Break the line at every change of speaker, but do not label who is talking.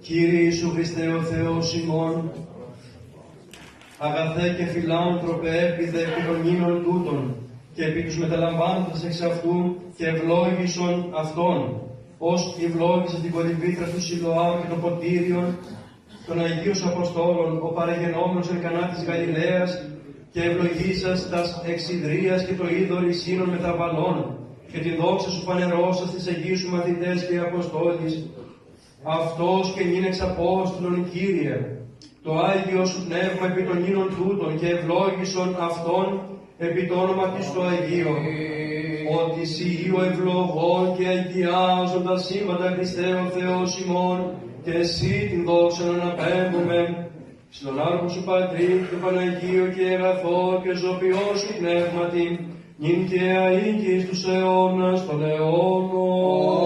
Κύριε Ιησού Χριστέ ο Θεός ημών, αγαθέ και φιλάνθρωπε έπιδε επί των νήνων τούτων, και επί τους μεταλαμβάνοντας εξ αυτού και ευλόγησον αυτόν, ως ευλόγησε την κολυμβήθρα του Σιλοάμ και των ποτήριων, των Αγίους Αποστόλων, ο παραγενόμενος εν Κανά της Γαλιλαίας, και ευλογήσας τας εξιδρίας και το είδωρ εισήνων μεταβαλών, και τη δόξα σου φανερώσας τις Αγίους σου μαθητές και Αποστόλης, αυτός και νυν εξ Απόστολων, Κύριε, το Άγιο σου Πνεύμα επί των νύνων τούτων, και ευλόγησον αυτόν επί το όνομα της το Αγίο, ότι εσύ ο ευλογών και αγιάζοντα σύμπαντα Χριστέ ο Θεός ημών, και εσύ την δόξα να αναπέμπουμε, στον Άρχον σου Πατρί και Παναγίο και αγαθό και ζωοποιό σου Πνεύματι, νυν και αΐ και εις τους αιώνας των αιώνων.